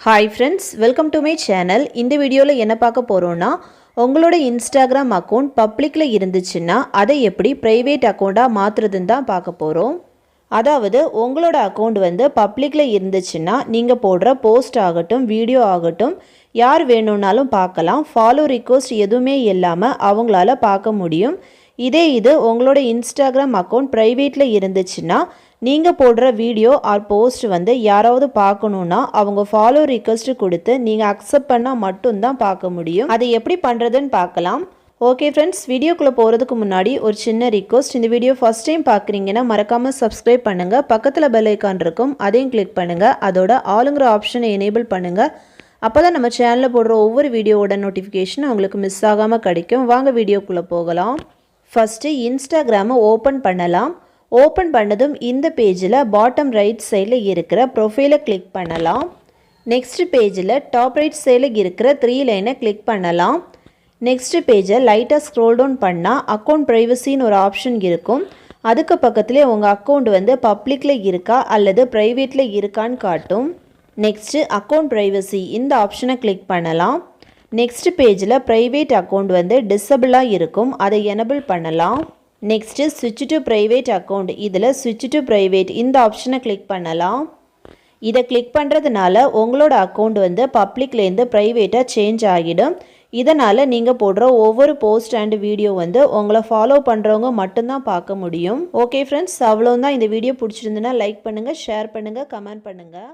Hi friends, welcome to my channel. இந்த வீடியோல என்ன பார்க்க போறோம்னா உங்களோட Instagram அக்கவுண்ட் பப்ளிக்ல இருந்துச்சுன்னா அதை எப்படி பிரைவேட் அக்கவுண்டா மாத்துறதுன்னு தான் பார்க்க போறோம். அதாவது உங்களோட அக்கவுண்ட் வந்து பப்ளிக்ல இருந்துச்சுன்னா நீங்க போடுற போஸ்ட் ஆகட்டும் வீடியோ ஆகட்டும் யார் வேணும்னாலும் பார்க்கலாம். ஃபாலோ ரிக்வெஸ்ட் எதுவுமே இல்லாம அவங்களால பார்க்க முடியும். இதே இது உங்களோட Instagram அக்கவுண்ட் பிரைவேட்ல இருந்துச்சுன்னா நீங்க போடுற வீடியோ ஆர் போஸ்ட் வந்து யாராவது பார்க்கணும்னா அவங்க ஃபாலோ ரிக்வெஸ்ட் கொடுத்து நீங்க அக்செப்ட் பண்ணா மட்டும் தான் பார்க்க முடியும். அதை எப்படி பண்றதுன்னு பார்க்கலாம். ஓகே ஃப்ரெண்ட்ஸ், வீடியோக்குள்ள போறதுக்கு முன்னாடி ஒரு சின்ன ரிக்வெஸ்ட். இந்த வீடியோ ஃபர்ஸ்ட் டைம் பார்க்குறீங்கன்னா மறக்காம சப்ஸ்கிரைப் பண்ணுங்க. பக்கத்துல பெல் ஐகான் இருக்கும், அதையும் கிளிக் பண்ணுங்க. அதோட ஆளுங்கிற ஆப்ஷனை எனேபிள் பண்ணுங்க. அப்பதான் நம்ம சேனல்ல போடுற ஒவ்வொரு வீடியோவோட நோட்டிஃபிகேஷன் உங்களுக்கு மிஸ் ஆகாம கிடைக்கும். வாங்க வீடியோக்குள்ள போகலாம். ஃபர்ஸ்ட் இன்ஸ்டாகிராமை ஓபன் பண்ணலாம். ஓப்பன் பண்ணதும் இந்த பேஜில் பாட்டம் ரைட் சைடில் இருக்கிற ப்ரொஃபைலை கிளிக் பண்ணலாம். நெக்ஸ்ட் பேஜில் டாப் ரைட் சைடில் இருக்கிற 3 லைனை கிளிக் பண்ணலாம். நெக்ஸ்ட் பேஜை லைட்டாக ஸ்க்ரோல் டவுன் பண்ணால் அக்கௌண்ட் ப்ரைவசின்னு ஒரு ஆப்ஷன் இருக்கும். அதுக்கு பக்கத்துலேயே உங்கள் அக்கௌண்ட் வந்து பப்ளிக்கில் இருக்கா அல்லது ப்ரைவேட்டில் இருக்கான்னு காட்டும். நெக்ஸ்ட்டு அக்கௌண்ட் ப்ரைவசி இந்த ஆப்ஷனை கிளிக் பண்ணலாம். நெக்ஸ்ட் பேஜில் ப்ரைவேட் அக்கௌண்ட் வந்து டிசபிளாக இருக்கும், அதை எனபிள் பண்ணலாம். நெக்ஸ்ட்டு ஸ்விட்ச் டு ப்ரைவேட் அக்கௌண்ட், இதில் ஸ்விட்ச் டு ப்ரைவேட் இந்த ஆப்ஷனை கிளிக் பண்ணலாம். இதை கிளிக் பண்ணுறதுனால உங்களோட அக்கௌண்ட் வந்து பப்ளிக்லேருந்து ப்ரைவேட்டாக சேஞ்ச் ஆகிடும். இதனால் நீங்கள் போடுற ஒவ்வொரு போஸ்ட் அண்ட் வீடியோ வந்து உங்களை ஃபாலோ பண்ணுறவங்க மட்டும்தான் பார்க்க முடியும். ஓகே ஃப்ரெண்ட்ஸ், அவ்வளோதான். இந்த வீடியோ பிடிச்சிருந்துன்னா லைக் பண்ணுங்கள், ஷேர் பண்ணுங்கள், கமெண்ட் பண்ணுங்கள்.